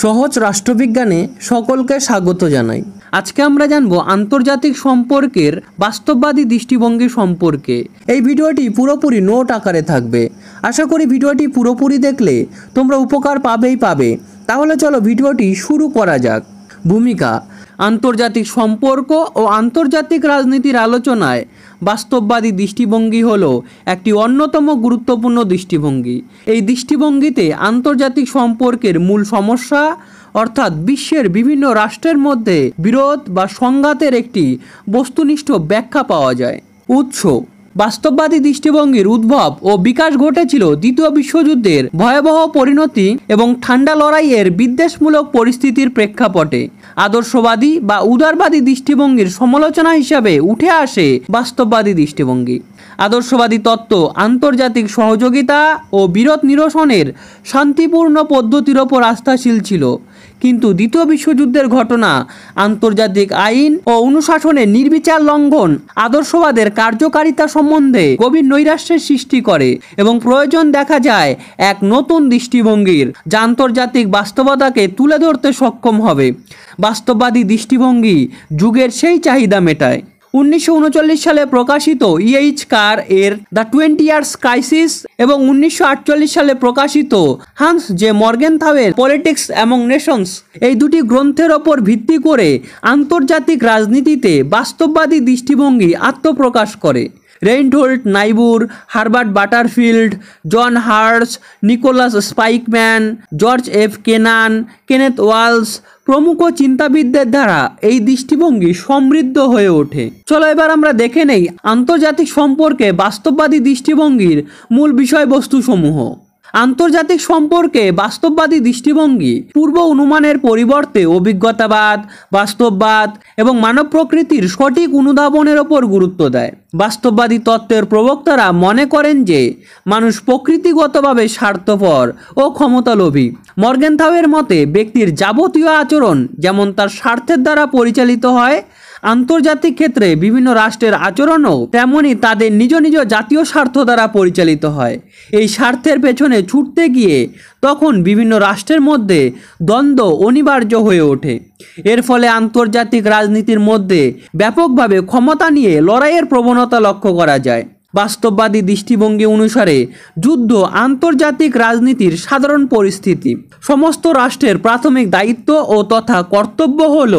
সহজ রাষ্ট্রবিজ্ঞানে সকলকে স্বাগত জানাই। আজকে আমরা জানব আন্তর্জাতিক সম্পর্কের বাস্তববাদী দৃষ্টিভঙ্গি সম্পর্কে। এই ভিডিওটি পুরোপুরি নোট আকারে থাকবে। আশা করি ভিডিওটি পুরোপুরি দেখলে তোমরা উপকার পাবে। তাহলে চলো ভিডিওটি শুরু করা যাক। ভূমিকা: আন্তর্জাতিক সম্পর্ক ও আন্তর্জাতিক রাজনীতির আলোচনায় বাস্তববাদী দৃষ্টিভঙ্গি হলো একটি অন্যতম গুরুত্বপূর্ণ দৃষ্টিভঙ্গি। এই দৃষ্টিভঙ্গিতে আন্তর্জাতিক সম্পর্কের মূল সমস্যা অর্থাৎ বিশ্বের বিভিন্ন রাষ্ট্রের মধ্যে বিরোধ বা সংঘাতের একটি বস্তুনিষ্ঠ ব্যাখ্যা পাওয়া যায়। উৎস: বাস্তববাদী দৃষ্টিভঙ্গির উদ্ভব ও বিকাশ ঘটেছিল দ্বিতীয় বিশ্বযুদ্ধের ভয়াবহ পরিণতি এবং ঠান্ডা লড়াইয়ের বিদ্বেষমূলক পরিস্থিতির প্রেক্ষাপটে। আদর্শবাদী বা উদারবাদী দৃষ্টিভঙ্গির সমালোচনা হিসাবে উঠে আসে বাস্তববাদী দৃষ্টিভঙ্গি। আদর্শবাদী তত্ত্ব আন্তর্জাতিক সহযোগিতা ও বিরোধ নিরসনের শান্তিপূর্ণ পদ্ধতির ওপর আস্থাশীল ছিল, কিন্তু দ্বিতীয় বিশ্বযুদ্ধের ঘটনা আন্তর্জাতিক আইন ও অনুশাসনের নির্বিচার লঙ্ঘন আদর্শবাদের কার্যকারিতা সম্বন্ধে গভীর নৈরাশ্যের সৃষ্টি করে এবং প্রয়োজন দেখা যায় এক নতুন দৃষ্টিভঙ্গির, যা আন্তর্জাতিক বাস্তবতাকে তুলে ধরতে সক্ষম হবে। বাস্তববাদী দৃষ্টিভঙ্গি যুগের সেই চাহিদা মেটায়। 1939 সালে প্রকাশিত E.H. কার এর দ্য 20 ইয়ার্স ক্রাইসিস এবং 1948 সালে প্রকাশিত হান্স জে মর্গেনথাউয়ের পলিটিক্স অ্যামং নেশনস এই দুটি গ্রন্থের ওপর ভিত্তি করে আন্তর্জাতিক রাজনীতিতে বাস্তববাদী দৃষ্টিভঙ্গি আত্মপ্রকাশ করে। Reinhold Niebuhr, Herbert Butterfield, John Herz, Nicholas Spykman, George F Kennan, Kenneth Waltz প্রমুখ চিন্তাবিদদের দ্বারা এই দৃষ্টিভঙ্গি সমৃদ্ধ হয়ে ওঠে। চলো এবার আমরা দেখে নেই আন্তর্জাতিক সম্পর্কে বাস্তববাদী দৃষ্টিভঙ্গির মূল বিষয়বস্তুসমূহ। আন্তর্জাতিক সম্পর্কে বাস্তববাদী দৃষ্টিভঙ্গি পূর্ব অনুমানের পরিবর্তে অভিজ্ঞতাবাদ, বাস্তববাদ এবং মানব প্রকৃতির সঠিক অনুধাবনের ওপর গুরুত্ব দেয়। বাস্তববাদী তত্ত্বের প্রবক্তারা মনে করেন যে মানুষ প্রকৃতিগতভাবে স্বার্থপর ও ক্ষমতালোভী। মর্গেনথাউয়ের মতে ব্যক্তির যাবতীয় আচরণ যেমন তার স্বার্থের দ্বারা পরিচালিত হয়, আন্তর্জাতিক ক্ষেত্রে বিভিন্ন রাষ্ট্রের আচরণও তেমনই তাদের নিজ নিজ জাতীয় স্বার্থ দ্বারা পরিচালিত হয়। এই স্বার্থের পেছনে ছুটতে গিয়ে তখন বিভিন্ন রাষ্ট্রের মধ্যে দ্বন্দ্ব অনিবার্য হয়ে ওঠে। এর ফলে আন্তর্জাতিক রাজনীতির মধ্যে ব্যাপকভাবে ক্ষমতা নিয়ে লড়াইয়ের প্রবণতা লক্ষ্য করা যায়। বাস্তববাদী দৃষ্টিভঙ্গি অনুসারে যুদ্ধ আন্তর্জাতিক রাজনীতির সাধারণ পরিস্থিতি। সমস্ত রাষ্ট্রের প্রাথমিক দায়িত্ব ও তথা কর্তব্য হল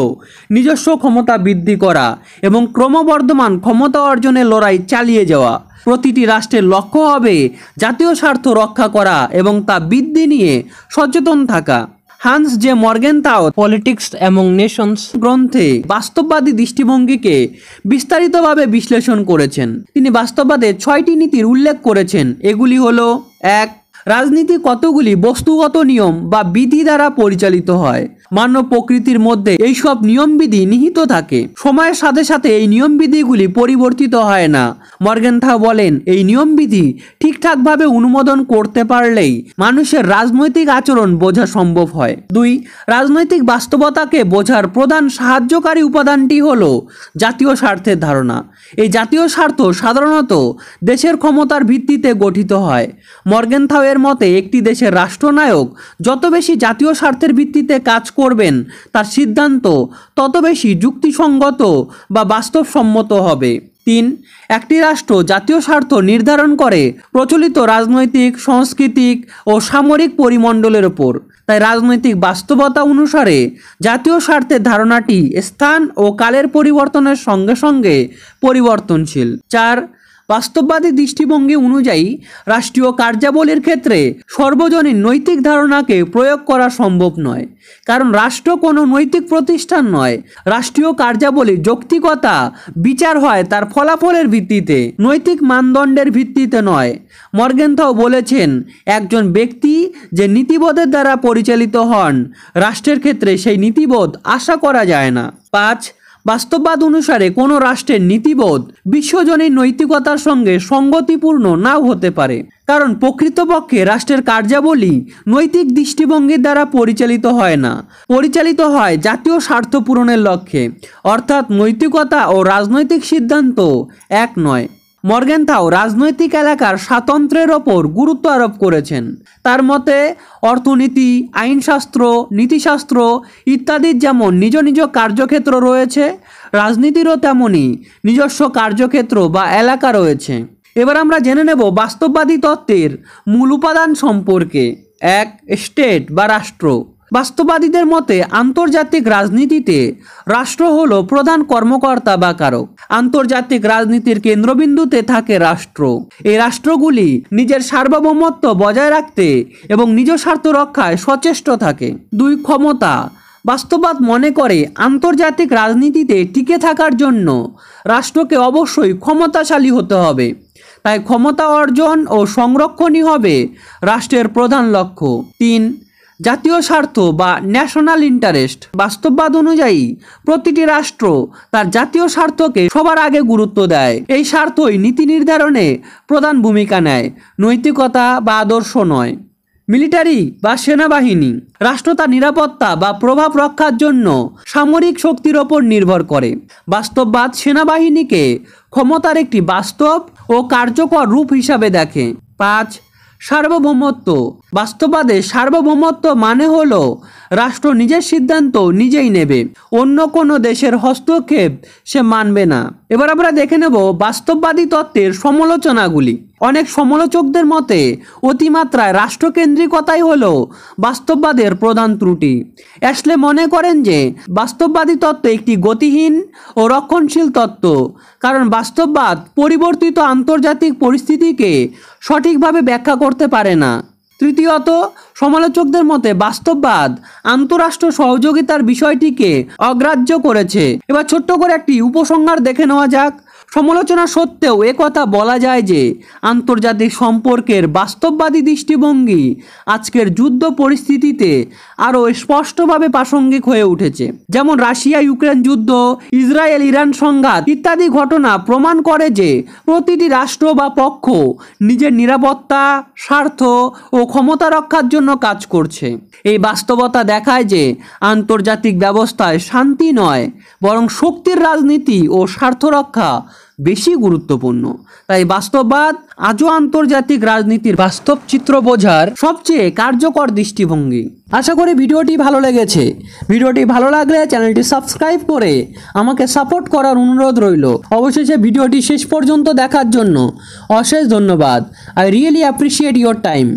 নিজস্ব ক্ষমতা বৃদ্ধি করা এবং ক্রমবর্ধমান ক্ষমতা অর্জনের লড়াই চালিয়ে যাওয়া। প্রতিটি রাষ্ট্রের লক্ষ্য হবে জাতীয় স্বার্থ রক্ষা করা এবং তা বৃদ্ধি নিয়ে সচেতন থাকা। Hans J মর্গেনথাউ politics among Nations গ্রন্থে বাস্তববাদী দৃষ্টিভঙ্গিকে বিস্তারিতভাবে বিশ্লেষণ করেছেন। তিনি বাস্তববাদের 6টি নীতির উল্লেখ করেছেন। এগুলি হলো: 1. রাজনীতি কতগুলি বস্তুগত নিয়ম বা বিধি দ্বারা পরিচালিত হয়। মানব প্রকৃতির মধ্যে এইসব নিয়মবিধি নিহিত থাকে। সময়ের সাথে সাথে এই নিয়মবিধিগুলি পরিবর্তিত হয় না। মর্গেনথাউ বলেন, এই নিয়মবিধি ঠিকঠাকভাবে অনুমোদন করতে পারলেই মানুষের রাজনৈতিক আচরণ বোঝা সম্ভব হয়। 2. রাজনৈতিক বাস্তবতাকে বোঝার প্রধান সাহায্যকারী উপাদানটি হল জাতীয় স্বার্থের ধারণা। এই জাতীয় স্বার্থ সাধারণত দেশের ক্ষমতার ভিত্তিতে গঠিত হয়। মর্গেনথাউয়ের মতে একটি দেশের রাষ্ট্রনায়ক যত বেশি জাতীয় স্বার্থের ভিত্তিতে কাজ করবেন, তার সিদ্ধান্ত তত বেশি যুক্তিসঙ্গত বা বাস্তবসম্মত হবে। 3. একটি রাষ্ট্র জাতীয় স্বার্থ নির্ধারণ করে প্রচলিত রাজনৈতিক, সাংস্কৃতিক ও সামরিক পরিমণ্ডলের ওপর। তাই রাজনৈতিক বাস্তবতা অনুসারে জাতীয় স্বার্থের ধারণাটি স্থান ও কালের পরিবর্তনের সঙ্গে সঙ্গে পরিবর্তনশীল। 4. বাস্তববাদী দৃষ্টিভঙ্গি অনুযায়ী রাষ্ট্রীয় কার্যাবলীর ক্ষেত্রে সর্বজনীন নৈতিক ধারণাকে প্রয়োগ করা সম্ভব নয়, কারণ রাষ্ট্র কোনো নৈতিক প্রতিষ্ঠান নয়। রাষ্ট্রীয় কার্যাবলীর যৌক্তিকতা বিচার হয় তার ফলাফলের ভিত্তিতে, নৈতিক মানদণ্ডের ভিত্তিতে নয়। মর্গেনথাউ বলেছেন, একজন ব্যক্তি যে নীতিবোধের দ্বারা পরিচালিত হন, রাষ্ট্রের ক্ষেত্রে সেই নীতিবোধ আশা করা যায় না। 5. বাস্তববাদ অনুসারে কোনো রাষ্ট্রের নীতিবোধ বিশ্বজনীন নৈতিকতার সঙ্গে সঙ্গতিপূর্ণ নাও হতে পারে, কারণ প্রকৃতপক্ষে রাষ্ট্রের কার্যাবলী নৈতিক দৃষ্টিভঙ্গির দ্বারা পরিচালিত হয় না, পরিচালিত হয় জাতীয় স্বার্থ পূরণের লক্ষ্যে। অর্থাৎ নৈতিকতা ও রাজনৈতিক সিদ্ধান্ত এক নয়। মর্গেনথাউ রাজনৈতিক এলাকার স্বাতন্ত্র্যের ওপর গুরুত্ব আরোপ করেছেন। তার মতে অর্থনীতি, আইনশাস্ত্র, নীতিশাস্ত্র ইত্যাদির যেমন নিজ নিজ কার্যক্ষেত্র রয়েছে, রাজনীতিরও তেমনই নিজস্ব কার্যক্ষেত্র বা এলাকা রয়েছে। এবার আমরা জেনে নেব বাস্তববাদী তত্ত্বের মূল উপাদান সম্পর্কে। 1. স্টেট বা রাষ্ট্র। বাস্তববাদীদের মতে আন্তর্জাতিক রাজনীতিতে রাষ্ট্র হলো প্রধান কর্মকর্তা বা কারক। আন্তর্জাতিক রাজনীতির কেন্দ্রবিন্দুতে থাকে রাষ্ট্র। এই রাষ্ট্রগুলি নিজের সার্বভৌমত্ব বজায় রাখতে এবং নিজ স্বার্থ রক্ষায় সচেষ্ট থাকে। 2. ক্ষমতা। বাস্তববাদ মনে করে আন্তর্জাতিক রাজনীতিতে টিকে থাকার জন্য রাষ্ট্রকে অবশ্যই ক্ষমতাশালী হতে হবে। তাই ক্ষমতা অর্জন ও সংরক্ষণই হবে রাষ্ট্রের প্রধান লক্ষ্য। 3. জাতীয় স্বার্থ বা ন্যাশনাল ইন্টারেস্ট। বাস্তববাদ অনুযায়ী প্রতিটি রাষ্ট্র তার জাতীয় স্বার্থকে সবার আগে গুরুত্ব দেয়। এই স্বার্থই নীতি নির্ধারণে প্রধান ভূমিকা নেয়, নৈতিকতা বা আদর্শ নয়। মিলিটারি বা সেনাবাহিনী। রাষ্ট্র তার নিরাপত্তা বা প্রভাব রক্ষার জন্য সামরিক শক্তির ওপর নির্ভর করে। বাস্তববাদ সেনাবাহিনীকে ক্ষমতার একটি বাস্তব ও কার্যকর রূপ হিসাবে দেখে। 5. সার্বভৌমত্ব। বাস্তববাদে সার্বভৌমত্ব মানে হলো রাষ্ট্র নিজের সিদ্ধান্ত নিজেই নেবে, অন্য কোনো দেশের হস্তক্ষেপ সে মানবে না। এবার আমরা দেখে নেব বাস্তববাদী তত্ত্বের সমালোচনাগুলি। অনেক সমালোচকদের মতে অতিমাত্রায় রাষ্ট্রকেন্দ্রিকতাই হলো বাস্তববাদের প্রধান ত্রুটি। অ্যাশলে মনে করেন যে বাস্তববাদী তত্ত্ব একটি গতিহীন ও রক্ষণশীল তত্ত্ব, কারণ বাস্তববাদ পরিবর্তিত আন্তর্জাতিক পরিস্থিতিকে সঠিকভাবে ব্যাখ্যা করতে পারে না। তৃতীয়ত, সমালোচকদের মতে বাস্তববাদ আন্তঃরাষ্ট্র সহযোগিতার বিষয়টিকে অগ্রাহ্য করেছে। এবার ছোট্ট করে একটি উপসংহার দেখে নেওয়া যাক। সমালোচনা সত্ত্বেও একথা বলা যায় যে আন্তর্জাতিক সম্পর্কের বাস্তববাদী দৃষ্টিভঙ্গি আজকের যুদ্ধ পরিস্থিতিতে আরও স্পষ্টভাবে প্রাসঙ্গিক হয়ে উঠেছে। যেমন রাশিয়া ইউক্রেন যুদ্ধ, ইসরায়েল ইরান সংঘাত ইত্যাদি ঘটনা প্রমাণ করে যে প্রতিটি রাষ্ট্র বা পক্ষ নিজের নিরাপত্তা, স্বার্থ ও ক্ষমতা রক্ষার জন্য কাজ করছে। এই বাস্তবতা দেখায় যে আন্তর্জাতিক ব্যবস্থায় শান্তি নয়, বরং শক্তির রাজনীতি ও স্বার্থ রক্ষা বেশি গুরুত্বপূর্ণ। তাই বাস্তববাদ আজও আন্তর্জাতিক রাজনীতির বাস্তব চিত্র বোঝার সবচেয়ে কার্যকর দৃষ্টিভঙ্গি। আশা করি ভিডিওটি ভালো লেগেছে। ভিডিওটি ভালো লাগলে চ্যানেলটি সাবস্ক্রাইব করে আমাকে সাপোর্ট করার অনুরোধ রইল। অবশেষে ভিডিওটি শেষ পর্যন্ত দেখার জন্য অশেষ ধন্যবাদ। I really appreciate your time.